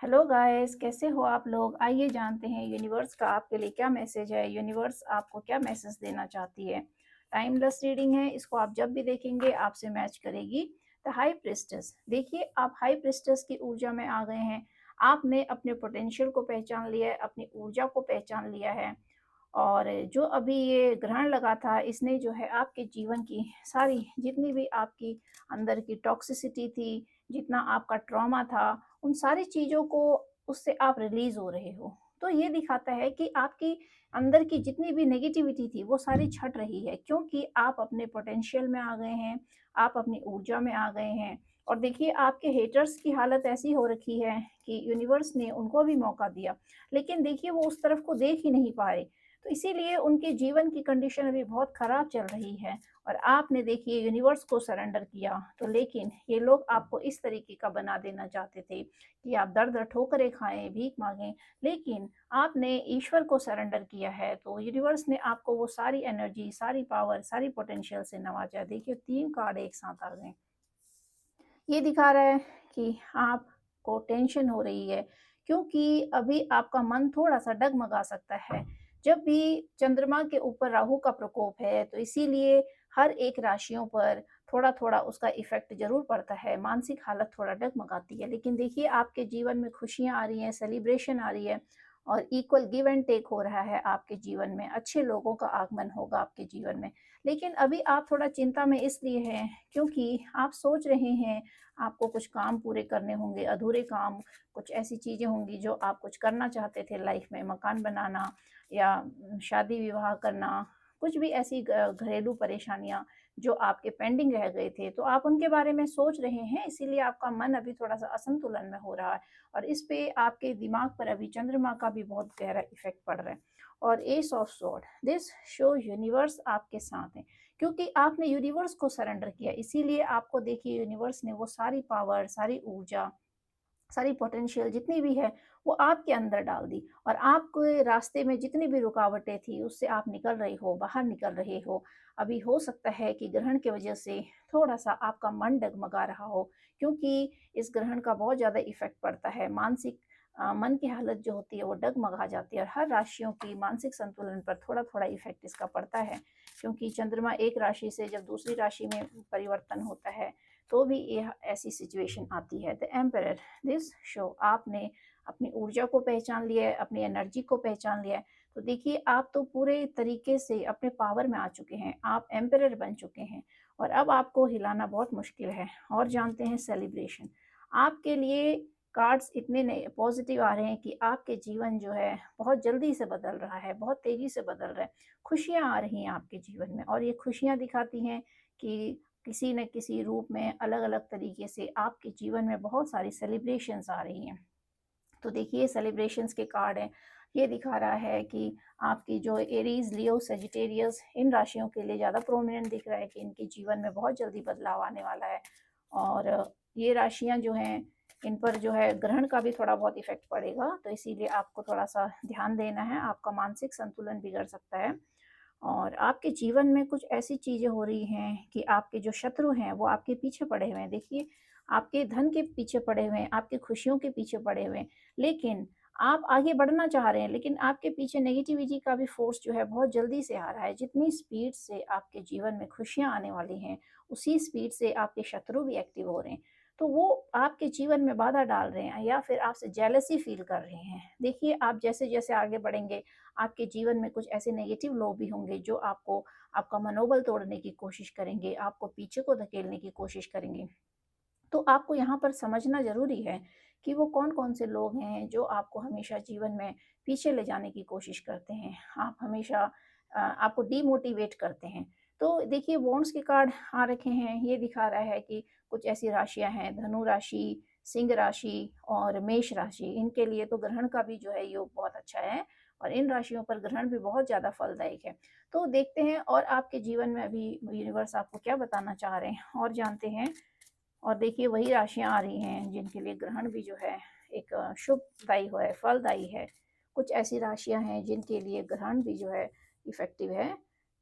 Hello guys, कैसे हो आप लोग? आइए जानते हैं यूनिवर्स का आपके लिए क्या मैसेज है। यूनिवर्स आपको क्या मैसेज देना चाहती है। टाइमलेस रीडिंग है, इसको आप जब भी देखेंगे आपसे मैच करेगी। द हाई प्रिस्टेस, देखिए आप हाई प्रिस्टेस की ऊर्जा में आ गए हैं। आपने अपने पोटेंशियल को पहचान लिया है, अपनी ऊर्जा को पहचान लिया है। और जो अभी ये ग्रहण लगा था, इसने जो है आपके जीवन की सारी जितनी भी आपकी अंदर की टॉक्सिसिटी थी, जितना आपका ट्रॉमा था, उन सारी चीज़ों को उससे आप रिलीज़ हो रहे हो। तो ये दिखाता है कि आपकी अंदर की जितनी भी नेगेटिविटी थी वो सारी छँट रही है, क्योंकि आप अपने पोटेंशियल में आ गए हैं, आप अपनी ऊर्जा में आ गए हैं। और देखिए आपके हेटर्स की हालत ऐसी हो रखी है कि यूनिवर्स ने उनको भी मौका दिया, लेकिन देखिए वो उस तरफ को देख ही नहीं पा रहे। तो इसीलिए उनके जीवन की कंडीशन अभी बहुत ख़राब चल रही है। और आपने देखिए यूनिवर्स को सरेंडर किया, तो लेकिन ये लोग आपको इस तरीके का बना देना चाहते थे कि आप दर-दर ठोकरें खाएँ, भीख माँगें। लेकिन आपने ईश्वर को सरेंडर किया है, तो यूनिवर्स ने आपको वो सारी एनर्जी, सारी पावर, सारी पोटेंशियल से नवाजा। देखिए 3 कार्ड एक साथ आ गए। ये दिखा रहा है कि आपको टेंशन हो रही है, क्योंकि अभी आपका मन थोड़ा-सा डगमगा सकता है। जब भी चंद्रमा के ऊपर राहु का प्रकोप है, तो इसीलिए हर एक राशियों पर थोड़ा-थोड़ा उसका इफ़ेक्ट ज़रूर पड़ता है, मानसिक हालत थोड़ा डगमगाती है। लेकिन देखिए आपके जीवन में खुशियाँ आ रही हैं, सेलिब्रेशन आ रही है और इक्वल गिव एंड टेक हो रहा है आपके जीवन में, अच्छे लोगों का आगमन होगा आपके जीवन में। लेकिन अभी आप थोड़ा चिंता में इसलिए हैं, क्योंकि आप सोच रहे हैं आपको कुछ काम पूरे करने होंगे, अधूरे काम, कुछ ऐसी चीज़ें होंगी जो आप कुछ करना चाहते थे लाइफ में, मकान बनाना या शादी-विवाह करना, कुछ भी ऐसी घरेलू परेशानियाँ जो आपके पेंडिंग रह गए थे, तो आप उनके बारे में सोच रहे हैं, इसीलिए आपका मन अभी थोड़ा-सा असंतुलन में हो रहा है। और इस पे आपके दिमाग पर अभी चंद्रमा का भी बहुत गहरा इफ़ेक्ट पड़ रहा है। और S of sword, this show universe आपके साथ है। क्योंकि आपने यूनिवर्स को सरेंडर किया, इसीलिए आपको देखिए यूनिवर्स ने वो सारी पावर, सारी ऊर्जा, सारी पोटेंशियल जितनी भी है वो आपके अंदर डाल दी। और आपके रास्ते में जितनी भी रुकावटें थी उससे आप निकल रहे हो, बाहर निकल रहे हो। अभी हो सकता है कि ग्रहण की वजह से थोड़ा-सा आपका मन डगमगा रहा हो, क्योंकि इस ग्रहण का बहुत ज़्यादा इफ़ेक्ट पड़ता है। मानसिक मन की हालत जो होती है वो डगमगा जाती है और हर राशियों की मानसिक संतुलन पर थोड़ा-थोड़ा इफ़ेक्ट इसका पड़ता है। क्योंकि चंद्रमा एक राशि से जब दूसरी राशि में परिवर्तन होता है, तो भी यह ऐसी सिचुएशन आती है। द एम्परर, दिस शो, आपने अपनी ऊर्जा को पहचान लिया है, अपनी एनर्जी को पहचान लिया है। तो देखिए आप तो पूरे तरीके से अपने पावर में आ चुके हैं, आप एम्परर बन चुके हैं और अब आपको हिलाना बहुत मुश्किल है। और जानते हैं सेलिब्रेशन, आपके लिए कार्ड्स इतने नए पॉजिटिव आ रहे हैं कि आपके जीवन जो है बहुत जल्दी से बदल रहा है, बहुत तेज़ी से बदल रहा है। खुशियाँ आ रही हैं आपके जीवन में और ये खुशियाँ दिखाती हैं कि किसी न किसी रूप में अलग-अलग तरीके से आपके जीवन में बहुत सारी सेलिब्रेशंस आ रही हैं। तो देखिए सेलिब्रेशंस के कार्ड हैं। ये दिखा रहा है कि आपकी जो एरीज़, लियो, सेजिटेरियस, इन राशियों के लिए ज़्यादा प्रोमिनेंट दिख रहा है कि इनके जीवन में बहुत जल्दी बदलाव आने वाला है। और ये राशियाँ जो हैं, इन पर जो है ग्रहण का भी थोड़ा बहुत इफ़ेक्ट पड़ेगा, तो इसीलिए आपको थोड़ा-सा ध्यान देना है, आपका मानसिक संतुलन बिगड़ सकता है। और आपके जीवन में कुछ ऐसी चीज़ें हो रही हैं कि आपके जो शत्रु हैं वो आपके पीछे पड़े हुए हैं। देखिए, आपके धन के पीछे पड़े हुए हैं, आपकी खुशियों के पीछे पड़े हुए हैं, लेकिन आप आगे बढ़ना चाह रहे हैं, लेकिन आपके पीछे नेगेटिविटी का भी फ़ोर्स जो है बहुत जल्दी से आ रहा है। जितनी स्पीड से आपके जीवन में खुशियाँ आने वाली हैं, उसी स्पीड से आपके शत्रु भी एक्टिव हो रहे हैं। तो वो आपके जीवन में बाधा डाल रहे हैं या फिर आपसे जेलसी फ़ील कर रहे हैं। देखिए, आप जैसे-जैसे आगे बढ़ेंगे, आपके जीवन में कुछ ऐसे नेगेटिव लोग भी होंगे जो आपको आपका मनोबल तोड़ने की कोशिश करेंगे, आपको पीछे को धकेलने की कोशिश करेंगे। तो आपको यहाँ पर समझना ज़रूरी है कि वो कौन-कौन से लोग हैं जो आपको हमेशा जीवन में पीछे ले जाने की कोशिश करते हैं। आप हमेशा आपको डिमोटिवेट करते हैं। तो देखिए वॉन्ड्स के कार्ड आ रखे हैं, ये दिखा रहा है कि कुछ ऐसी राशियाँ हैं, धनु राशि, सिंह राशि और मेष राशि, इनके लिए तो ग्रहण का भी जो है योग बहुत अच्छा है और इन राशियों पर ग्रहण भी बहुत ज़्यादा फलदायक है। तो देखते हैं और आपके जीवन में अभी यूनिवर्स आपको क्या बताना चाह रहे हैं और जानते हैं। और देखिए वही राशियाँ आ रही हैं जिनके लिए ग्रहण भी जो है एक शुभदायी है, फलदायी है। कुछ ऐसी राशियाँ हैं जिनके लिए ग्रहण भी जो है इफ़ेक्टिव है।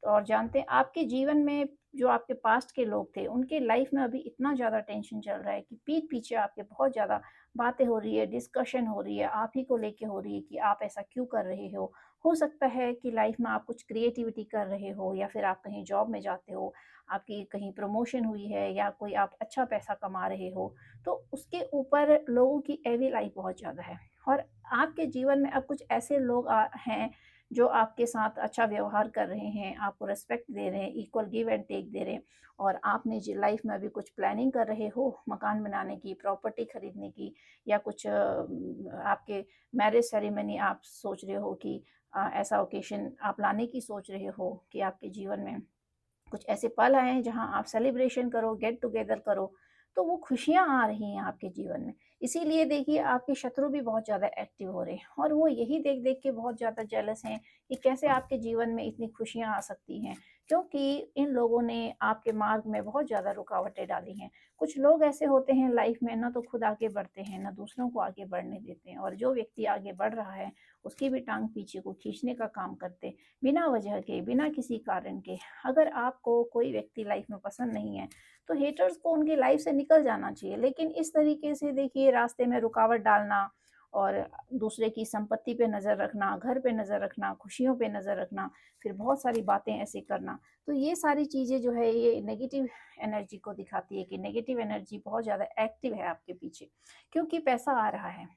तो और जानते हैं आपके जीवन में जो आपके पास्ट के लोग थे, उनके लाइफ़ में अभी इतना ज़्यादा टेंशन चल रहा है कि पीठ पीछे आपके बहुत ज़्यादा बातें हो रही है, डिस्कशन हो रही है, आप ही को लेके हो रही है कि आप ऐसा क्यों कर रहे हो। हो सकता है कि लाइफ में आप कुछ क्रिएटिविटी कर रहे हो, या फिर आप कहीं जॉब में जाते हो, आपकी कहीं प्रमोशन हुई है, या कोई आप अच्छा पैसा कमा रहे हो, तो उसके ऊपर लोगों की एवी लाइफ बहुत ज़्यादा है। और आपके जीवन में अब कुछ ऐसे लोग हैं जो आपके साथ अच्छा व्यवहार कर रहे हैं, आपको रिस्पेक्ट दे रहे हैं, इक्वल गिव एंड टेक दे रहे हैं, और आपने जी लाइफ में अभी कुछ प्लानिंग कर रहे हो मकान बनाने की, प्रॉपर्टी खरीदने की, या कुछ आपके मैरिज सेरेमनी आप सोच रहे हो कि ऐसा ओकेशन आप लाने की सोच रहे हो कि आपके जीवन में कुछ ऐसे पल आए हैं जहाँ आप सेलिब्रेशन करो, गेट टुगेदर करो, तो वो खुशियाँ आ रही हैं आपके जीवन में। इसीलिए देखिए आपके शत्रु भी बहुत ज़्यादा एक्टिव हो रहे हैं, और वो यही देख-देख के बहुत ज़्यादा जेलस हैं कि कैसे आपके जीवन में इतनी खुशियाँ आ सकती हैं, क्योंकि इन लोगों ने आपके मार्ग में बहुत ज़्यादा रुकावटें डाली हैं। कुछ लोग ऐसे होते हैं लाइफ में, ना तो खुद आगे बढ़ते हैं, ना दूसरों को आगे बढ़ने देते हैं, और जो व्यक्ति आगे बढ़ रहा है, उसकी भी टाँग पीछे को खींचने का काम करते, बिना वजह के, बिना किसी कारण के। अगर आपको कोई व्यक्ति लाइफ में पसंद नहीं है, तो हेटर्स को उनकी लाइफ से निकल जाना चाहिए। लेकिन इस तरीके से देखिए रास्ते में रुकावट डालना, और दूसरे की संपत्ति पे नज़र रखना, घर पे नज़र रखना, खुशियों पे नज़र रखना, फिर बहुत सारी बातें ऐसे करना, तो ये सारी चीज़ें जो है ये नेगेटिव एनर्जी को दिखाती है कि नेगेटिव एनर्जी बहुत ज़्यादा एक्टिव है आपके पीछे, क्योंकि पैसा आ रहा है।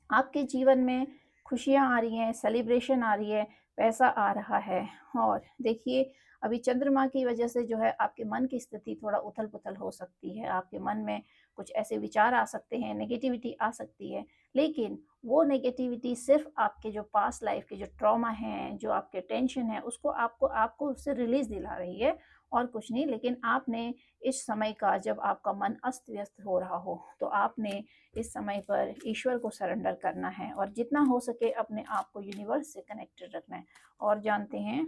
आपके जीवन में खुशियाँ आ रही हैं, सेलिब्रेशन आ रही है, पैसा आ रहा है, और देखिए अभी चंद्रमा की वजह से जो है आपके मन की स्थिति थोड़ा उथल-पुथल हो सकती है। आपके मन में कुछ ऐसे विचार आ सकते हैं, नेगेटिविटी आ सकती है, लेकिन वो नेगेटिविटी सिर्फ़ आपके जो पास्ट लाइफ़ के जो ट्रॉमा हैं, जो आपके टेंशन है, उसको आपको आपको उससे रिलीज़ दिला रही है, और कुछ नहीं। लेकिन आपने इस समय का, जब आपका मन अस्त-व्यस्त हो रहा हो, तो आपने इस समय पर ईश्वर को सरेंडर करना है, और जितना हो सके अपने आप को यूनिवर्स से कनेक्टेड रखना है। और जानते हैं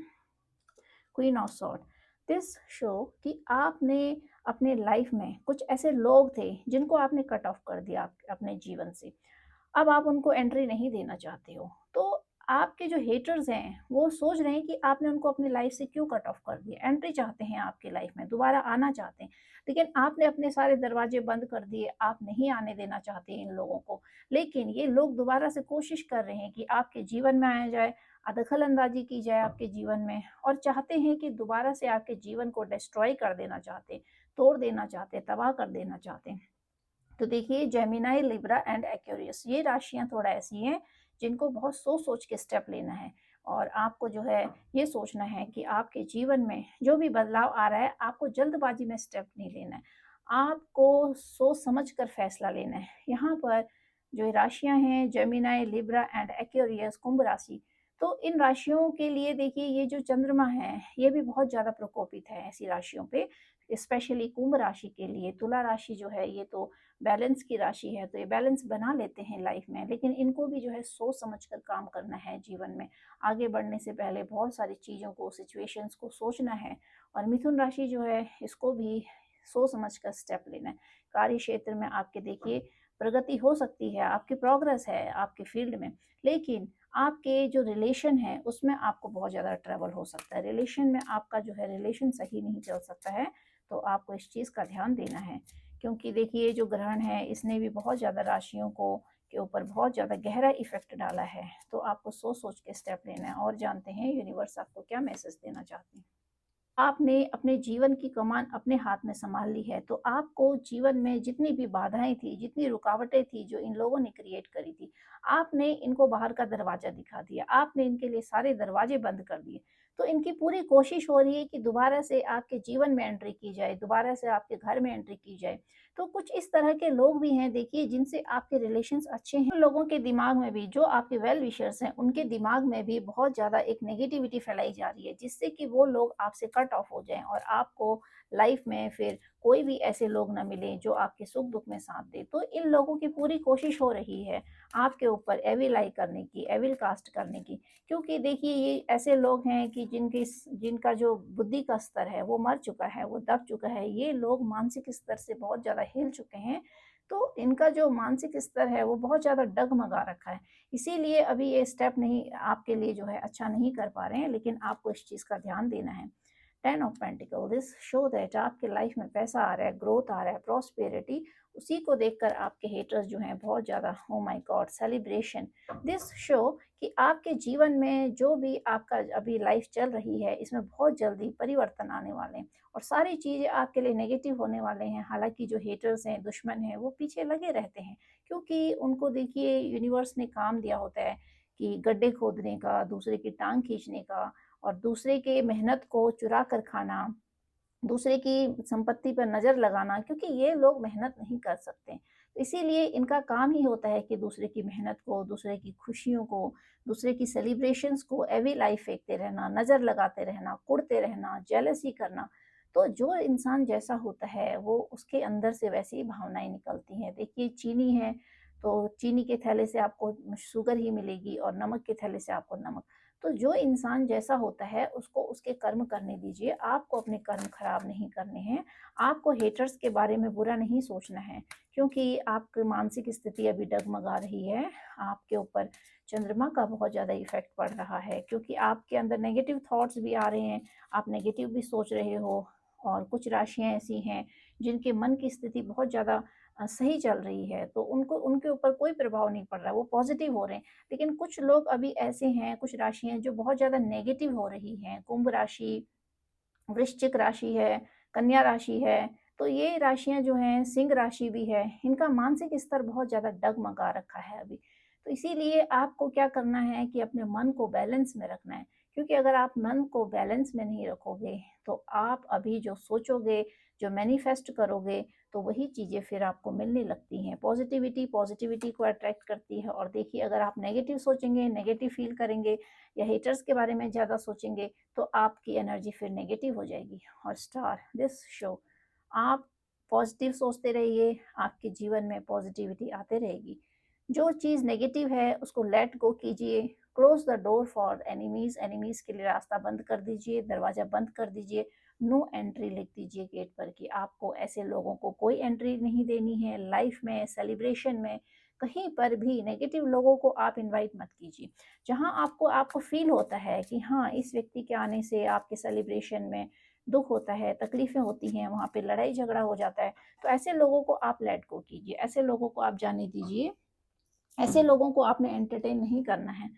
queen of sword this show कि आपने अपने लाइफ में कुछ ऐसे लोग थे जिनको आपने कट ऑफ कर दिया अपने जीवन से। अब आप उनको एंट्री नहीं देना चाहते हो, तो आपके जो हेटर्स हैं वो सोच रहे हैं कि आपने उनको अपनी लाइफ से क्यों कट ऑफ कर दिया। एंट्री चाहते हैं आपकी लाइफ में, दोबारा आना चाहते हैं, लेकिन आपने अपने सारे दरवाजे बंद कर दिए, आप नहीं आने देना चाहते इन लोगों को। लेकिन ये लोग दोबारा से कोशिश कर रहे हैं कि आपके जीवन में आया जाए, दखल अंदाजी की जाए आपके जीवन में, और चाहते हैं कि दोबारा से आपके जीवन को डिस्ट्रॉय कर देना चाहते, तोड़ देना चाहते, तबाह कर देना चाहते हैं। तो देखिए जेमिनाई, लिब्रा एंड एक्वेरियस, ये राशियां थोड़ा ऐसी हैं जिनको बहुत सोच सोच के स्टेप लेना है, और आपको जो है ये सोचना है कि आपके जीवन में जो भी बदलाव आ रहा है, आपको जल्दबाजी में स्टेप नहीं लेना है, आपको सोच समझ कर फैसला लेना है। यहाँ पर जो राशियां हैं जेमिनाई, लिब्रा एंड एक्वेरियस, कुंभ राशि, तो इन राशियों के लिए देखिए ये जो चंद्रमा है ये भी बहुत ज़्यादा प्रकोपित है ऐसी राशियों पे, स्पेशली कुंभ राशि के लिए। तुला राशि जो है ये तो बैलेंस की राशि है, तो ये बैलेंस बना लेते हैं लाइफ में, लेकिन इनको भी जो है सोच समझ कर काम करना है जीवन में। आगे बढ़ने से पहले बहुत सारी चीज़ों को, सिचुएशंस को सोचना है। और मिथुन राशि जो है इसको भी सोच समझ कर स्टेप लेना है। कार्य क्षेत्र में आपके देखिए प्रगति हो सकती है, आपकी प्रोग्रेस है आपके फील्ड में, लेकिन आपके जो रिलेशन है उसमें आपको बहुत ज़्यादा ट्रबल हो सकता है। रिलेशन में आपका जो है रिलेशन सही नहीं चल सकता है, तो आपको इस चीज़ का ध्यान देना है, क्योंकि देखिए जो ग्रहण है इसने भी बहुत ज़्यादा राशियों को के ऊपर बहुत ज़्यादा गहरा इफेक्ट डाला है, तो आपको सोच सोच के स्टेप लेना है। और जानते हैं यूनिवर्स आपको क्या मैसेज देना चाहते हैं। आपने अपने जीवन की कमान अपने हाथ में संभाल ली है, तो आपको जीवन में जितनी भी बाधाएं थी, जितनी रुकावटें थी जो इन लोगों ने क्रिएट करी थी, आपने इनको बाहर का दरवाजा दिखा दिया, आपने इनके लिए सारे दरवाजे बंद कर दिए। तो इनकी पूरी कोशिश हो रही है कि दोबारा से आपके जीवन में एंट्री की जाए, दोबारा से आपके घर में एंट्री की जाए। तो कुछ इस तरह के लोग भी हैं देखिए जिनसे आपके रिलेशंस अच्छे हैं। उन लोगों के दिमाग में भी, जो आपके वेल विशर्स हैं, उनके दिमाग में भी बहुत ज़्यादा एक नेगेटिविटी फैलाई जा रही है, जिससे कि वो लोग आपसे कट ऑफ हो जाएँ, और आपको लाइफ में फिर कोई भी ऐसे लोग ना मिलें जो आपके सुख दुख में साथ दें। तो इन लोगों की पूरी कोशिश हो रही है आपके ऊपर एविल आई करने की, एविल कास्ट करने की, क्योंकि देखिए ये ऐसे लोग हैं कि जिनका जो बुद्धि का स्तर है वो मर चुका है, वो दब चुका है। ये लोग मानसिक स्तर से बहुत ज़्यादा हिल चुके हैं, तो इनका जो मानसिक स्तर है वो बहुत ज़्यादा डगमगा रखा है। इसीलिए अभी ये स्टेप नहीं आपके लिए जो है अच्छा नहीं कर पा रहे हैं, लेकिन आपको इस चीज़ का ध्यान देना है। 10 of pentacle, this show that आपके लाइफ में पैसा आ रहा है, ग्रोथ आ रहा है, प्रॉस्पेरिटी। उसी को देखकर आपके हेटर्स जो हैं बहुत ज़्यादा, oh my God, celebration. This show कि आपके जीवन में जो भी आपका अभी लाइफ चल रही है, इसमें बहुत जल्दी परिवर्तन आने वाले हैं और सारी चीज़ें आपके लिए नेगेटिव होने वाले हैं। हालांकि जो हेटर्स हैं, दुश्मन हैं, वो पीछे लगे रहते हैं, क्योंकि उनको देखिए यूनिवर्स ने काम दिया होता है कि गड्ढे खोदने का, दूसरे की टांग खींचने का और दूसरे के मेहनत को चुरा कर खाना, दूसरे की संपत्ति पर नज़र लगाना, क्योंकि ये लोग मेहनत नहीं कर सकते। तो इसीलिए इनका काम ही होता है कि दूसरे की मेहनत को, दूसरे की खुशियों को, दूसरे की सेलिब्रेशंस को एवी लाइफ फेंकते रहना, नज़र लगाते रहना, कुढ़ते रहना, जेलसी करना। तो जो इंसान जैसा होता है वो उसके अंदर से वैसी ही भावनाएं निकलती हैं। देखिए चीनी है तो चीनी के थैले से आपको शुगर ही मिलेगी और नमक के थैले से आपको नमक। तो जो इंसान जैसा होता है उसको उसके कर्म करने दीजिए, आपको अपने कर्म खराब नहीं करने हैं। आपको हेटर्स के बारे में बुरा नहीं सोचना है, क्योंकि आपकी मानसिक स्थिति अभी डगमगा रही है। आपके ऊपर चंद्रमा का बहुत ज़्यादा इफेक्ट पड़ रहा है, क्योंकि आपके अंदर नेगेटिव थॉट्स भी आ रहे हैं, आप नेगेटिव भी सोच रहे हो। और कुछ राशियां ऐसी हैं जिनके मन की स्थिति बहुत ज़्यादा सही चल रही है, तो उनको उनके ऊपर कोई प्रभाव नहीं पड़ रहा है, वो पॉजिटिव हो रहे हैं। लेकिन कुछ लोग अभी ऐसे हैं, कुछ राशियां जो बहुत ज़्यादा नेगेटिव हो रही हैं। कुंभ राशि, वृश्चिक राशि है, कन्या राशि है, तो ये राशियां जो हैं, सिंह राशि भी है, इनका मानसिक स्तर बहुत ज़्यादा डगमगा रखा है अभी। तो इसीलिए आपको क्या करना है कि अपने मन को बैलेंस में रखना है, क्योंकि अगर आप मन को बैलेंस में नहीं रखोगे तो आप अभी जो सोचोगे, जो मैनिफेस्ट करोगे, तो वही चीज़ें फिर आपको मिलने लगती हैं। पॉजिटिविटी पॉजिटिविटी को अट्रैक्ट करती है। और देखिए अगर आप नेगेटिव सोचेंगे, नेगेटिव फील करेंगे या हेटर्स के बारे में ज़्यादा सोचेंगे, तो आपकी एनर्जी फिर नेगेटिव हो जाएगी। और स्टार दिस शो, आप पॉजिटिव सोचते रहिए, आपके जीवन में पॉजिटिविटी आते रहेगी। जो चीज़ नेगेटिव है उसको लेट गो कीजिए। Close the door for enemies, enemies के लिए रास्ता बंद कर दीजिए, दरवाज़ा बंद कर दीजिए। नो एंट्री लिख दीजिए गेट पर कि आपको ऐसे लोगों को कोई एंट्री नहीं देनी है। लाइफ में, सेलिब्रेशन में, कहीं पर भी नेगेटिव लोगों को आप इनवाइट मत कीजिए। जहाँ आपको आपको फील होता है कि हाँ, इस व्यक्ति के आने से आपके सेलिब्रेशन में दुख होता है, तकलीफ़ें होती हैं, वहाँ पे लड़ाई झगड़ा हो जाता है, तो ऐसे लोगों को आप लेट गो कीजिए, ऐसे लोगों को आप जाने दीजिए, ऐसे लोगों को आपने एंटरटेन नहीं करना है।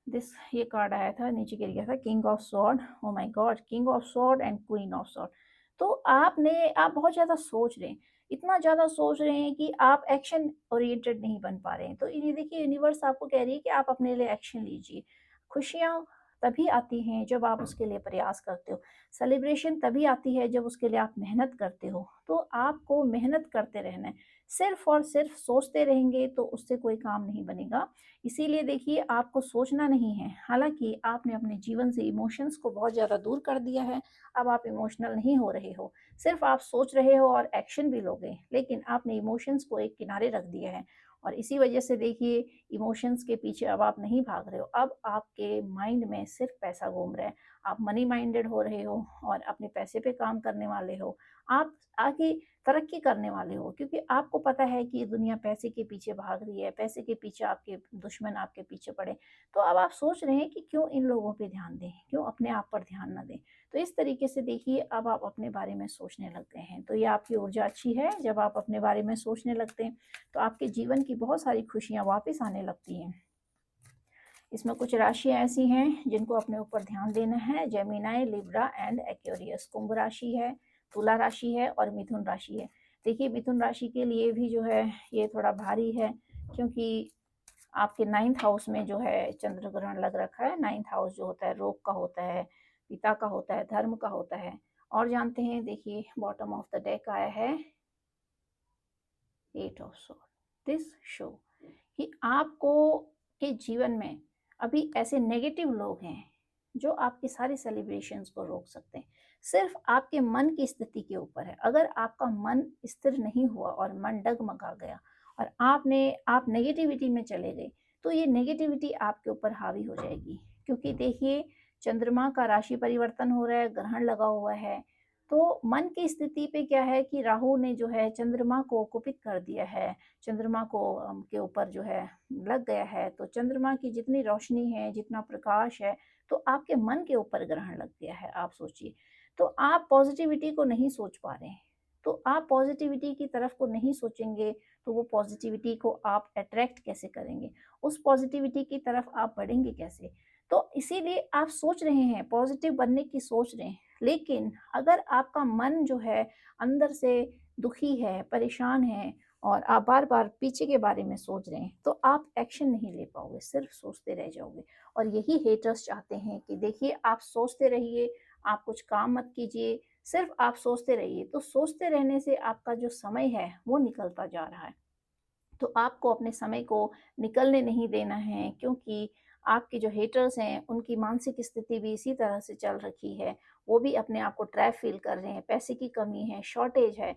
दिस ये कार्ड आया था, नीचे गिर गया था, king of sword. Oh my God, king of sword and queen of sword. तो आप बहुत ज़्यादा सोच रहे हैं, इतना ज़्यादा सोच रहे हैं कि आप एक्शन ओरिएंटेड नहीं बन पा रहे हैं। तो ये देखिए यूनिवर्स आपको कह रही है कि आप अपने लिए एक्शन लीजिए। खुशियाँ तभी आती हैं जब आप उसके लिए प्रयास करते हो। सेलिब्रेशन तभी आती है जब उसके लिए आप मेहनत करते हो। तो आपको मेहनत करते रहना है। सिर्फ और सिर्फ सोचते रहेंगे तो उससे कोई काम नहीं बनेगा। इसीलिए देखिए आपको सोचना नहीं है। हालाँकि आपने अपने जीवन से इमोशंस को बहुत ज़्यादा दूर कर दिया है, अब आप इमोशनल नहीं हो रहे हो। सिर्फ आप सोच रहे हो और एक्शन भी लोगे, लेकिन आपने इमोशंस को एक किनारे रख दिया है। और इसी वजह से देखिए इमोशंस के पीछे अब आप नहीं भाग रहे हो, अब आपके माइंड में सिर्फ पैसा घूम रहा है। आप मनी माइंडेड हो रहे हो और अपने पैसे पे काम करने वाले हो। आप आगे तरक्की करने वाले हो, क्योंकि आपको पता है कि ये दुनिया पैसे के पीछे भाग रही है, पैसे के पीछे आपके दुश्मन आपके पीछे पड़े। तो अब आप सोच रहे हैं कि क्यों इन लोगों पे ध्यान दें, क्यों अपने आप पर ध्यान ना दें। तो इस तरीके से देखिए अब आप अपने बारे में सोचने लग गए हैं। तो ये आपकी ऊर्जा अच्छी है, जब आप अपने बारे में सोचने लगते हैं तो आपके जीवन की बहुत सारी खुशियाँ वापस आने लगती हैं। इसमें कुछ राशियाँ ऐसी हैं जिनको अपने ऊपर ध्यान देना है, जेमिनाई, लिब्रा एंड एक्वेरियस। कुंभ राशि है, तुला राशि है और मिथुन राशि है। देखिए मिथुन राशि के लिए भी जो है ये थोड़ा भारी है, क्योंकि आपके 9th हाउस में जो है चंद्र ग्रहण लग रखा है। 9th हाउस जो होता है रोग का होता है, पिता का होता है, धर्म का होता है। और जानते हैं, देखिए बॉटम ऑफ द डेक आया है 8 ऑफ स्वॉर्ड। दिस शो कि आपको के जीवन में अभी ऐसे नेगेटिव लोग हैं जो आपकी सारी सेलिब्रेशंस को रोक सकते हैं। सिर्फ आपके मन की स्थिति के ऊपर है। अगर आपका मन स्थिर नहीं हुआ और मन डगमगा गया और आप नेगेटिविटी में चले गए, तो ये नेगेटिविटी आपके ऊपर हावी हो जाएगी। क्योंकि देखिए चंद्रमा का राशि परिवर्तन हो रहा है, ग्रहण लगा हुआ है। तो मन की स्थिति पे क्या है कि राहु ने जो है चंद्रमा को कुपित कर दिया है, चंद्रमा को के ऊपर जो है लग गया है। तो चंद्रमा की जितनी रोशनी है, जितना प्रकाश है, तो आपके मन के ऊपर ग्रहण लग गया है, आप सोचिए। तो आप पॉजिटिविटी को नहीं सोच पा रहे हैं। तो आप पॉजिटिविटी की तरफ को नहीं सोचेंगे तो वो पॉजिटिविटी को आप अट्रैक्ट कैसे करेंगे? उस पॉजिटिविटी की तरफ आप बढ़ेंगे कैसे? तो इसीलिए आप सोच रहे हैं, पॉजिटिव बनने की सोच रहे हैं, लेकिन अगर आपका मन जो है अंदर से दुखी है, परेशान है और आप बार-बार पीछे के बारे में सोच रहे हैं, तो आप एक्शन नहीं ले पाओगे, सिर्फ सोचते रह जाओगे। और यही हेटर्स चाहते हैं कि देखिए आप सोचते रहिए, आप कुछ काम मत कीजिए, सिर्फ आप सोचते रहिए। तो सोचते रहने से आपका जो समय है वो निकलता जा रहा है। तो आपको अपने समय को निकलने नहीं देना है, क्योंकि आपके जो हेटर्स हैं उनकी मानसिक स्थिति भी इसी तरह से चल रखी है। वो भी अपने आप को ट्रैप फ़ील कर रहे हैं, पैसे की कमी है, शॉर्टेज है।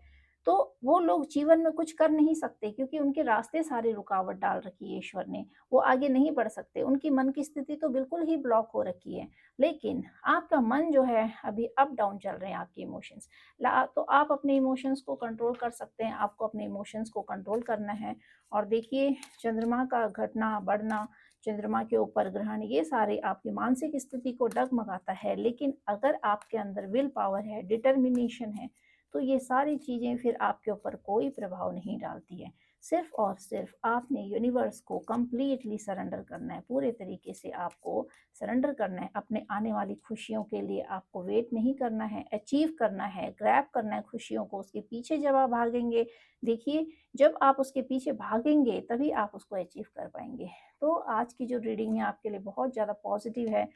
तो वो लोग जीवन में कुछ कर नहीं सकते, क्योंकि उनके रास्ते सारे रुकावट डाल रखी है ईश्वर ने। वो आगे नहीं बढ़ सकते, उनकी मन की स्थिति तो बिल्कुल ही ब्लॉक हो रखी है। लेकिन आपका मन जो है अभी अप डाउन चल रहे हैं आपके इमोशंस। ला तो आप अपने इमोशंस को कंट्रोल कर सकते हैं, आपको अपने इमोशंस को कंट्रोल करना है। और देखिए चंद्रमा का घटना बढ़ना, चंद्रमा के ऊपर ग्रहण, ये सारे आपकी मानसिक स्थिति को डगमगाता है। लेकिन अगर आपके अंदर विल पावर है, डिटर्मिनेशन है, तो ये सारी चीज़ें फिर आपके ऊपर कोई प्रभाव नहीं डालती है। सिर्फ और सिर्फ आपने यूनिवर्स को कंप्लीटली सरेंडर करना है, पूरे तरीके से आपको सरेंडर करना है। अपने आने वाली खुशियों के लिए आपको वेट नहीं करना है, अचीव करना है, ग्रैब करना है खुशियों को। उसके पीछे जब आप भागेंगे, देखिए जब आप उसके पीछे भागेंगे तभी आप उसको अचीव कर पाएंगे। तो आज की जो रीडिंग है आपके लिए बहुत ज़्यादा पॉजिटिव है,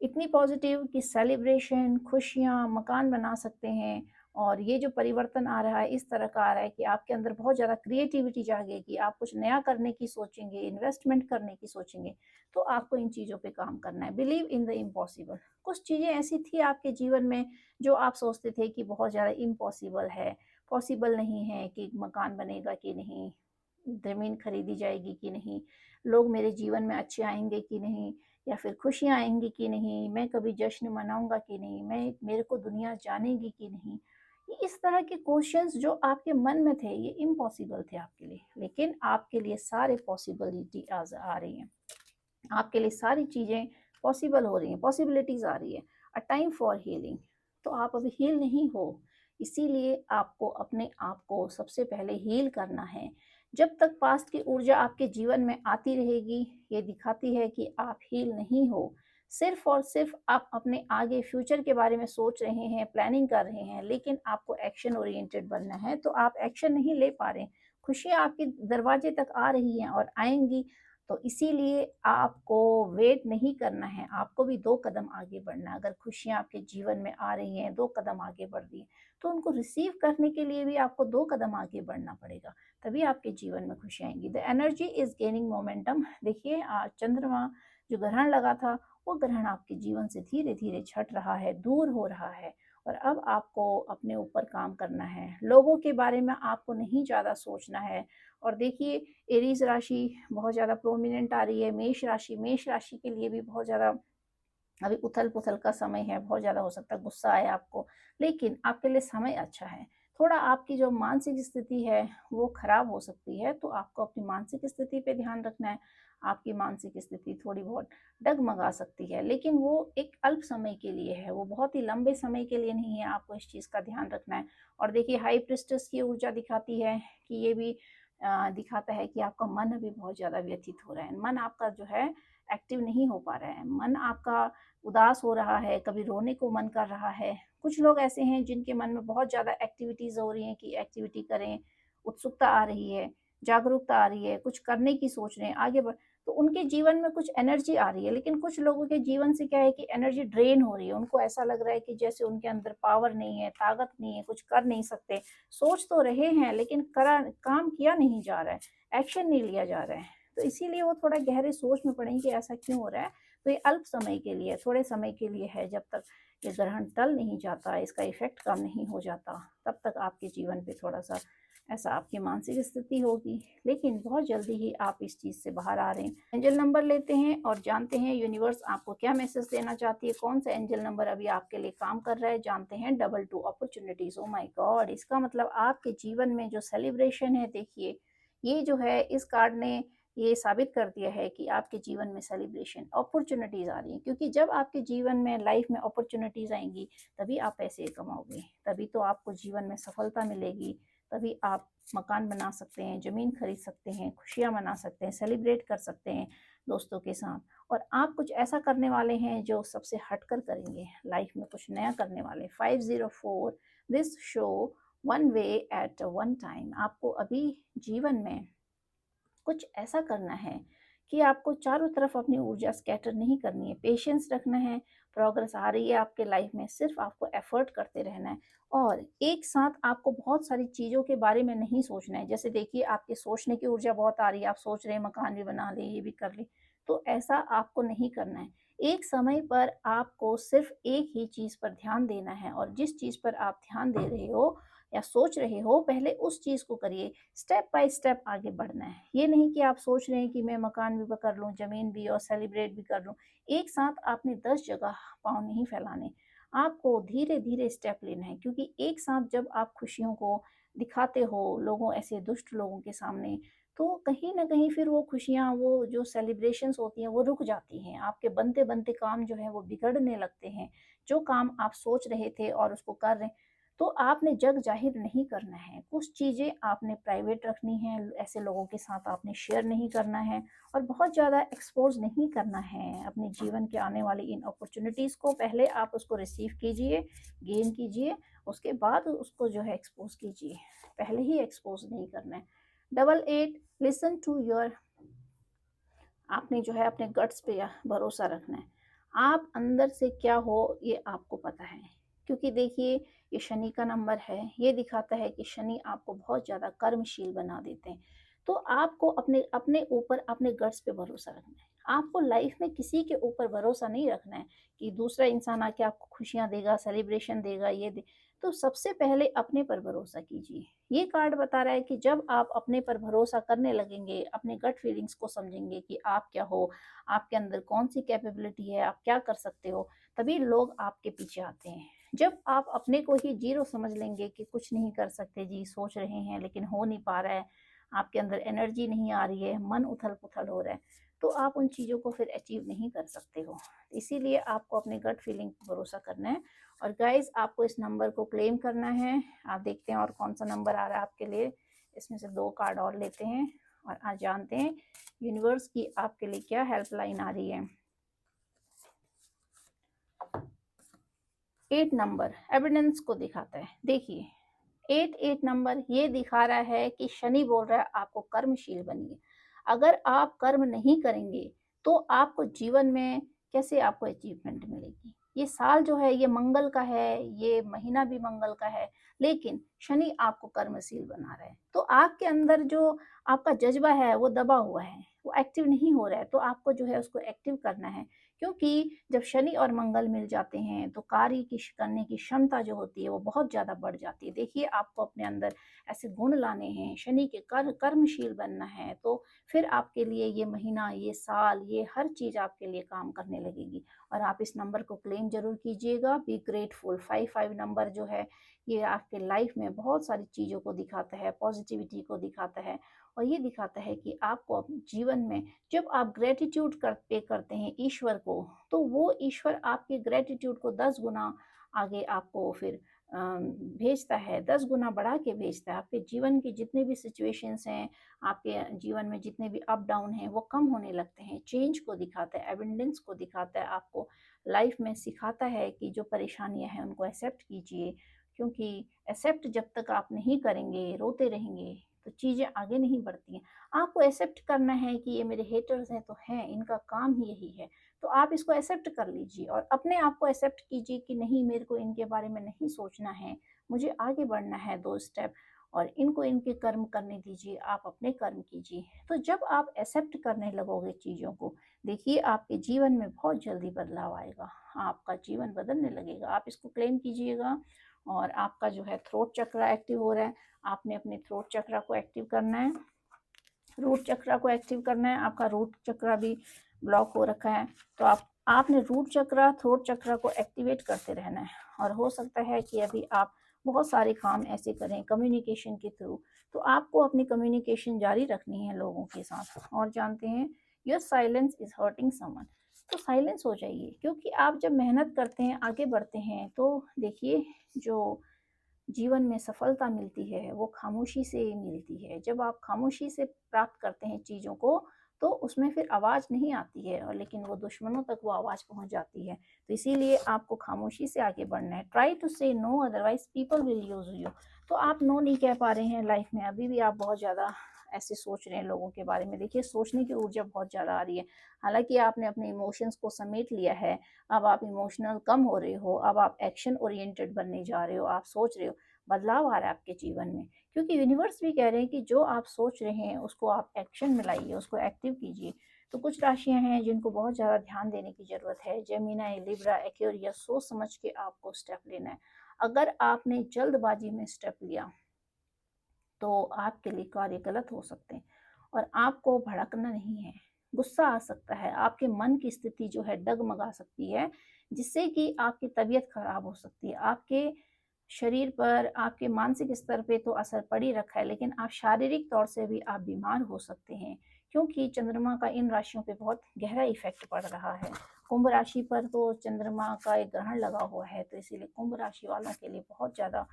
इतनी पॉजिटिव कि सेलिब्रेशन, खुशियाँ, मकान बना सकते हैं। और ये जो परिवर्तन आ रहा है इस तरह का आ रहा है कि आपके अंदर बहुत ज़्यादा क्रिएटिविटी जागेगी, आप कुछ नया करने की सोचेंगे, इन्वेस्टमेंट करने की सोचेंगे। तो आपको इन चीज़ों पे काम करना है। Believe in the impossible. कुछ चीज़ें ऐसी थी आपके जीवन में जो आप सोचते थे कि बहुत ज़्यादा इम्पॉसिबल है, पॉसिबल नहीं है कि मकान बनेगा कि नहीं, ज़मीन खरीदी जाएगी कि नहीं, लोग मेरे जीवन में अच्छे आएँगे कि नहीं, या फिर खुशियाँ आएँगी कि नहीं, मैं कभी जश्न मनाऊँगा कि नहीं, मैं मेरे को दुनिया जानेगी कि नहीं। ये इस तरह के क्वेश्चंस जो आपके मन में थे ये इम्पॉसिबल थे आपके लिए, लेकिन आपके लिए सारे पॉसिबिलिटी आज आ रही हैं। आपके लिए सारी चीज़ें पॉसिबल हो रही हैं, पॉसिबिलिटीज़ आ रही है। A time for healing. तो आप अभी हील नहीं हो, इसीलिए आपको अपने आप को सबसे पहले हील करना है। जब तक पास्ट की ऊर्जा आपके जीवन में आती रहेगी, ये दिखाती है कि आप हील नहीं हो। सिर्फ़ और सिर्फ़ आप अपने आगे फ्यूचर के बारे में सोच रहे हैं, प्लानिंग कर रहे हैं, लेकिन आपको एक्शन ओरिएंटेड बनना है, तो आप एक्शन नहीं ले पा रहे हैं। खुशियाँ आपके दरवाजे तक आ रही हैं और आएँगी, तो इसीलिए आपको वेट नहीं करना है, आपको भी 2 कदम आगे बढ़ना है। अगर खुशियाँ आपके जीवन में आ रही हैं, 2 कदम आगे बढ़ रही हैं, तो उनको रिसीव करने के लिए भी आपको 2 कदम आगे बढ़ना पड़ेगा, तभी आपके जीवन में खुशी आएँगी। The energy is gaining momentum. देखिए चंद्रमा जो ग्रहण लगा था, वो ग्रहण आपके जीवन से धीरे-धीरे छँट रहा है, दूर हो रहा है। और अब आपको अपने ऊपर काम करना है, लोगों के बारे में आपको नहीं ज़्यादा सोचना है। और देखिए एरीज़ राशि बहुत ज़्यादा प्रोमिनेंट आ रही है, मेष राशि के लिए भी बहुत ज़्यादा अभी उथल-पुथल का समय है, बहुत ज़्यादा हो सकता है गुस्सा आए आपको, लेकिन आपके लिए समय अच्छा है। थोड़ा आपकी जो मानसिक स्थिति है, वो खराब हो सकती है, तो आपको अपनी मानसिक स्थिति पे ध्यान रखना है। आपकी मानसिक स्थिति थोड़ी बहुत डगमगा सकती है, लेकिन वो एक अल्प समय के लिए है, वो बहुत ही लंबे समय के लिए नहीं है, आपको इस चीज़ का ध्यान रखना है। और देखिए हाई प्रीस्टेस की ऊर्जा दिखाती है कि ये भी दिखाता है कि आपका मन अभी बहुत ज़्यादा व्यथित हो रहा है। मन आपका जो है एक्टिव नहीं हो पा रहा है, मन आपका उदास हो रहा है, कभी रोने को मन कर रहा है। कुछ लोग ऐसे हैं जिनके मन में बहुत ज़्यादा एक्टिविटीज़ हो रही हैं कि एक्टिविटी करें, उत्सुकता आ रही है, जागरूकता आ रही है, कुछ करने की सोच रहे हैं, आगे बढ़, तो उनके जीवन में कुछ एनर्जी आ रही है। लेकिन कुछ लोगों के जीवन से क्या है कि एनर्जी ड्रेन हो रही है, उनको ऐसा लग रहा है कि जैसे उनके अंदर पावर नहीं है, ताकत नहीं है, कुछ कर नहीं सकते। सोच तो रहे हैं लेकिन करा काम किया नहीं जा रहा है, एक्शन नहीं लिया जा रहा है। तो इसीलिए वो थोड़ा गहरे सोच में पड़े कि ऐसा क्यों हो रहा है। तो ये अल्प समय के लिए, थोड़े समय के लिए है, जब तक ये ग्रहण टल नहीं जाता, इसका इफ़ेक्ट कम नहीं हो जाता, तब तक आपके जीवन पे थोड़ा-सा ऐसा आपकी मानसिक स्थिति होगी। लेकिन बहुत जल्दी ही आप इस चीज़ से बाहर आ रहे हैं। एंजल नंबर लेते हैं और जानते हैं यूनिवर्स आपको क्या मैसेज देना चाहती है, कौन-सा एंजल नंबर अभी आपके लिए काम कर रहा है, जानते हैं। Double 2 opportunities, oh my God! इसका मतलब आपके जीवन में जो सेलिब्रेशन है, देखिए, ये जो है इस कार्ड ने ये साबित कर दिया है कि आपके जीवन में सेलिब्रेशन, अपॉर्चुनिटीज़ आ रही हैं, क्योंकि जब आपके जीवन में लाइफ में अपॉर्चुनिटीज़ आएंगी तभी आप पैसे कमाओगे, तभी तो आपको जीवन में सफलता मिलेगी, तभी आप मकान बना सकते हैं, ज़मीन खरीद सकते हैं, खुशियाँ मना सकते हैं, सेलिब्रेट कर सकते हैं दोस्तों के साथ। और आप कुछ ऐसा करने वाले हैं जो सबसे हटकर करेंगे, लाइफ में कुछ नया करने वाले। 504 this show one way at one time. आपको अभी जीवन में कुछ ऐसा करना है कि आपको चारों तरफ अपनी ऊर्जा स्कैटर नहीं करनी है, पेशेंस रखना है। प्रोग्रेस आ रही है आपके लाइफ में, सिर्फ आपको एफर्ट करते रहना है। और एक साथ आपको बहुत सारी चीज़ों के बारे में नहीं सोचना है। जैसे देखिए, आपके सोचने की ऊर्जा बहुत आ रही है, आप सोच रहे हैं मकान भी बना ले, ये भी कर ले, तो ऐसा आपको नहीं करना है। एक समय पर आपको सिर्फ एक ही चीज़ पर ध्यान देना है, और जिस चीज़ पर आप ध्यान दे रहे हो या सोच रहे हो, पहले उस चीज़ को करिए। स्टेप बाय स्टेप आगे बढ़ना है। ये नहीं कि आप सोच रहे हैं कि मैं मकान भी कर लूँ, ज़मीन भी और सेलिब्रेट भी कर लूँ। एक साथ आपने 10 जगह पाँव नहीं फैलाने। आपको धीरे-धीरे स्टेप लेना है, क्योंकि एक साथ जब आप खुशियों को दिखाते हो लोगों, ऐसे दुष्ट लोगों के सामने, तो कहीं न कहीं फिर वो खुशियाँ, वो जो सेलिब्रेशंस होती हैं, वो रुक जाती हैं। आपके बनते-बनते काम जो हैं वो बिगड़ने लगते हैं। जो काम आप सोच रहे थे और उसको कर रहे हैं, तो आपने जग जाहिर नहीं करना है, कुछ चीज़ें आपने प्राइवेट रखनी है, ऐसे लोगों के साथ आपने शेयर नहीं करना है, और बहुत ज़्यादा एक्सपोज़ नहीं करना है अपने जीवन के आने वाली इन अपॉर्चुनिटीज़ को। पहले आप उसको रिसीव कीजिए, गेन कीजिए, उसके बाद उसको जो है एक्सपोज़ कीजिए, पहले ही एक्सपोज़ नहीं करना है। 88 लिसन टू योर, आपने जो है अपने गट्स पे भरोसा रखना है। आप अंदर से क्या हो ये आपको पता है, क्योंकि देखिए, ये शनि का नंबर है, ये दिखाता है कि शनि आपको बहुत ज़्यादा कर्मशील बना देते हैं। तो आपको अपने अपने ऊपर, अपने गट्स पे भरोसा रखना है। आपको लाइफ में किसी के ऊपर भरोसा नहीं रखना है कि दूसरा इंसान आके आपको खुशियाँ देगा, सेलिब्रेशन देगा, ये दे। तो सबसे पहले अपने पर भरोसा कीजिए। ये कार्ड बता रहा है कि जब आप अपने पर भरोसा करने लगेंगे, अपने गट फीलिंग्स को समझेंगे कि आप क्या हो, आपके अंदर कौन-सी कैपेबिलिटी है, आप क्या कर सकते हो, तभी लोग आपके पीछे आते हैं। जब आप अपने को ही ज़ीरो समझ लेंगे कि कुछ नहीं कर सकते जी, सोच रहे हैं लेकिन हो नहीं पा रहा है, आपके अंदर एनर्जी नहीं आ रही है, मन उथल-पुथल हो रहा है, तो आप उन चीज़ों को फिर अचीव नहीं कर सकते हो। इसीलिए आपको अपने गट फीलिंग पर भरोसा करना है। और गाइज़, आपको इस नंबर को क्लेम करना है। आप देखते हैं और कौन-सा नंबर आ रहा है आपके लिए। इसमें से 2 कार्ड और लेते हैं और आज जानते हैं यूनिवर्स की आपके लिए क्या हेल्पलाइन आ रही है। 8 नंबर एविडेंस को दिखाता है। देखिए, 8 नंबर ये दिखा रहा है कि शनि बोल रहा है आपको कर्मशील बनिए। अगर आप कर्म नहीं करेंगे तो आपको जीवन में कैसे आपको अचीवमेंट मिलेगी। ये साल जो है ये मंगल का है, ये महीना भी मंगल का है, लेकिन शनि आपको कर्मशील बना रहा है। तो आपके अंदर जो आपका जज्बा है वो दबा हुआ है, वो एक्टिव नहीं हो रहा है, तो आपको जो है उसको एक्टिव करना है। क्योंकि जब शनि और मंगल मिल जाते हैं तो कार्य की करने की क्षमता जो होती है वो बहुत ज़्यादा बढ़ जाती है। देखिए, आपको अपने अंदर ऐसे गुण लाने हैं, शनि के कर्मशील बनना है, तो फिर आपके लिए ये महीना, ये साल, ये हर चीज़ आपके लिए काम करने लगेगी। और आप इस नंबर को क्लेम ज़रूर कीजिएगा। Be grateful. 55 नंबर जो है ये आपके लाइफ में बहुत सारी चीज़ों को दिखाता है, पॉजिटिविटी को दिखाता है, और ये दिखाता है कि आपको अपने जीवन में जब आप ग्रेटिट्यूड पे करते हैं ईश्वर को, तो वो ईश्वर आपके ग्रेटिट्यूड को 10 गुना आगे आपको फिर भेजता है, 10 गुना बढ़ा के भेजता है। आपके जीवन की जितने भी सिचुएशंस हैं, आपके जीवन में जितने भी अप डाउन हैं, वो कम होने लगते हैं। चेंज को दिखाता है, एबंडेंस को दिखाता है, आपको लाइफ में सिखाता है कि जो परेशानियां हैं उनको एक्सेप्ट कीजिए, क्योंकि एक्सेप्ट जब तक आप नहीं करेंगे, रोते रहेंगे, तो चीज़ें आगे नहीं बढ़ती हैं। आपको एक्सेप्ट करना है कि ये मेरे हेटर्स हैं तो हैं, इनका काम ही यही है, तो आप इसको एक्सेप्ट कर लीजिए और अपने आप को एक्सेप्ट कीजिए कि नहीं, मेरे को इनके बारे में नहीं सोचना है, मुझे आगे बढ़ना है 2 स्टेप, और इनको इनके कर्म करने दीजिए, आप अपने कर्म कीजिए। तो जब आप एक्सेप्ट करने लगोगे चीज़ों को, देखिए आपके जीवन में बहुत जल्दी बदलाव आएगा, आपका जीवन बदलने लगेगा। आप इसको क्लेम कीजिएगा। और आपका जो है थ्रोट चक्र एक्टिव हो रहा है, आपने अपने थ्रोट चक्र को एक्टिव करना है, रूट चक्र को एक्टिव करना है। आपका रूट चक्र भी ब्लॉक हो रखा है, तो आपने रूट चक्र, थ्रोट चक्र को एक्टिवेट करते रहना है। और हो सकता है कि अभी आप बहुत सारे काम ऐसे करें कम्युनिकेशन के थ्रू, तो आपको अपनी कम्युनिकेशन जारी रखनी है लोगों के साथ। और जानते हैं, your silence is hurting someone, तो साइलेंस हो जाइए, क्योंकि आप जब मेहनत करते हैं, आगे बढ़ते हैं, तो देखिए जो जीवन में सफलता मिलती है वो खामोशी से मिलती है। जब आप खामोशी से प्राप्त करते हैं चीज़ों को, तो उसमें फिर आवाज़ नहीं आती है, और लेकिन वो दुश्मनों तक वो आवाज़ पहुंच जाती है। तो इसीलिए आपको खामोशी से आगे बढ़ना है। Try to say no, otherwise people will use you. तो आप नो नहीं कह पा रहे हैं लाइफ में, अभी भी आप बहुत ज़्यादा ऐसे सोच रहे हैं लोगों के बारे में। देखिए, सोचने की ऊर्जा बहुत ज़्यादा आ रही है। हालांकि आपने अपने इमोशंस को समेट लिया है, अब आप इमोशनल कम हो रहे हो, अब आप एक्शन ओरिएंटेड बनने जा रहे हो, आप सोच रहे हो, बदलाव आ रहा है आपके जीवन में। क्योंकि यूनिवर्स भी कह रहे हैं कि जो आप सोच रहे हैं उसको आप एक्शन में लाइए, उसको एक्टिव कीजिए। तो कुछ राशियां हैं जिनको बहुत ज़्यादा ध्यान देने की ज़रूरत है। जेमिनी, लिब्रा, एक्वेरियस, सोच समझ के आपको स्टेप लेना है। अगर आपने जल्दबाजी में स्टेप लिया तो आपके लिए कार्य गलत हो सकते हैं। और आपको भड़कना नहीं है, गुस्सा आ सकता है, आपके मन की स्थिति जो है डगमगा सकती है, जिससे कि आपकी तबीयत खराब हो सकती है। आपके शरीर पर, आपके मानसिक स्तर पे तो असर पड़ ही रखा है, लेकिन आप शारीरिक तौर से भी आप बीमार हो सकते हैं, क्योंकि चंद्रमा का इन राशियों पे बहुत गहरा इफेक्ट पड़ रहा है। कुंभ राशि पर तो चंद्रमा का एक ग्रहण लगा हुआ है, तो इसीलिए कुंभ राशि वालों के लिए बहुत ज़्यादा,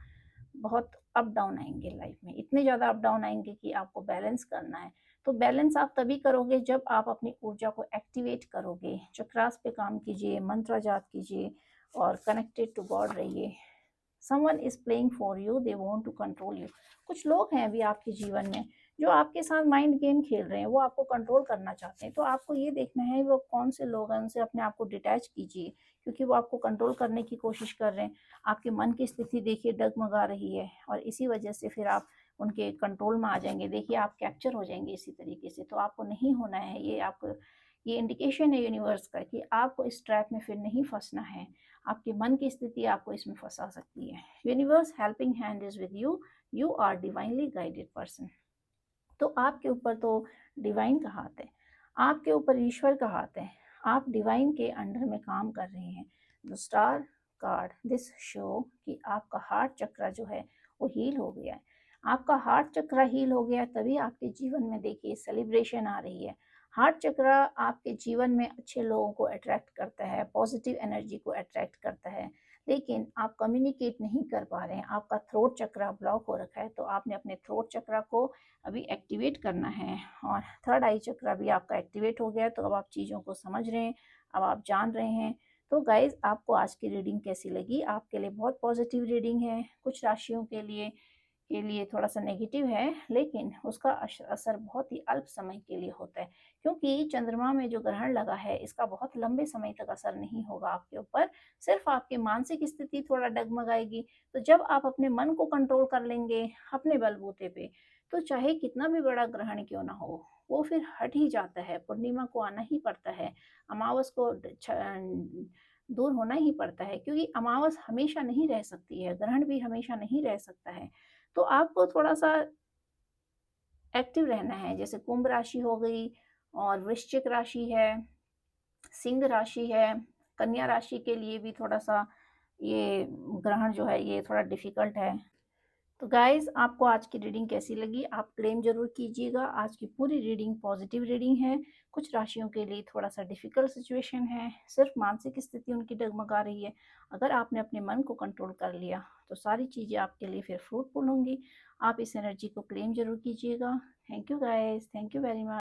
बहुत अप डाउन आएंगे लाइफ में। इतने ज़्यादा अप डाउन आएंगे कि आपको बैलेंस करना है। तो बैलेंस आप तभी करोगे जब आप अपनी ऊर्जा को एक्टिवेट करोगे। चक्रास पे काम कीजिए, मंत्र जाप कीजिए, और कनेक्टेड टू गॉड रहिए। Someone is playing for you, they want to control you. कुछ लोग हैं अभी आपके जीवन में जो आपके साथ माइंड गेम खेल रहे हैं, वो आपको कंट्रोल करना चाहते हैं। तो आपको ये देखना है वो कौन से लोग हैं, उनसे अपने आप को डिटैच कीजिए, क्योंकि वो आपको कंट्रोल करने की कोशिश कर रहे हैं। आपके मन की स्थिति देखिए डगमगा रही है, और इसी वजह से फिर आप उनके कंट्रोल में आ जाएंगे। देखिए, आप कैप्चर हो जाएंगे इसी तरीके से। तो आपको नहीं होना है, ये आपको, ये इंडिकेशन है यूनिवर्स का कि आपको इस ट्रैप में फिर नहीं फंसना है। आपके मन की स्थिति आपको इसमें फंसा सकती है। Universe helping hand is with you, you are divinely guided person. तो आपके ऊपर तो डिवाइन का हाथ है, आपके ऊपर ईश्वर का हाथ है। आप डिवाइन के अंडर में काम कर रहे हैं। The star card this show कि आपका हार्ट चक्र जो है वो हील हो गया है। आपका हार्ट चक्र हील हो गया है, तभी आपके जीवन में देखिए सेलिब्रेशन आ रही है। हार्ट चक्र आपके जीवन में अच्छे लोगों को अट्रैक्ट करता है, पॉजिटिव एनर्जी को अट्रैक्ट करता है। लेकिन आप कम्युनिकेट नहीं कर पा रहे हैं, आपका थ्रोट चक्र ब्लॉक हो रखा है। तो आपने अपने थ्रोट चक्र को अभी एक्टिवेट करना है। और थर्ड आई चक्र भी आपका एक्टिवेट हो गया है, तो अब आप चीज़ों को समझ रहे हैं, अब आप जान रहे हैं। तो गाइज, आपको आज की रीडिंग कैसी लगी? आपके लिए बहुत पॉजिटिव रीडिंग है। कुछ राशियों के लिए थोड़ा सा नेगेटिव है, लेकिन उसका असर बहुत ही अल्प समय के लिए होता है, क्योंकि चंद्रमा में जो ग्रहण लगा है इसका बहुत लंबे समय तक असर नहीं होगा आपके ऊपर। सिर्फ आपकी मानसिक स्थिति थोड़ा डगमगाएगी। तो जब आप अपने मन को कंट्रोल कर लेंगे अपने बलबूते पे, तो चाहे कितना भी बड़ा ग्रहण क्यों ना हो, वो फिर हट ही जाता है। पूर्णिमा को आना ही पड़ता है, अमावस को दूर होना ही पड़ता है, क्योंकि अमावस हमेशा नहीं रह सकती है, ग्रहण भी हमेशा नहीं रह सकता है। तो आपको थोड़ा सा एक्टिव रहना है। जैसे कुंभ राशि हो गई, और वृश्चिक राशि है, सिंह राशि है, कन्या राशि के लिए भी थोड़ा सा ये ग्रहण जो है ये थोड़ा डिफिकल्ट है। तो गाइज, आपको आज की रीडिंग कैसी लगी? आप क्लेम जरूर कीजिएगा। आज की पूरी रीडिंग पॉजिटिव रीडिंग है। कुछ राशियों के लिए थोड़ा सा डिफिकल्ट सिचुएशन है, सिर्फ मानसिक स्थिति उनकी डगमगा रही है। अगर आपने अपने मन को कंट्रोल कर लिया तो सारी चीज़ें आपके लिए फिर फ्रूटफुल होंगी। आप इस एनर्जी को क्लेम जरूर कीजिएगा। Thank you guys, thank you very much.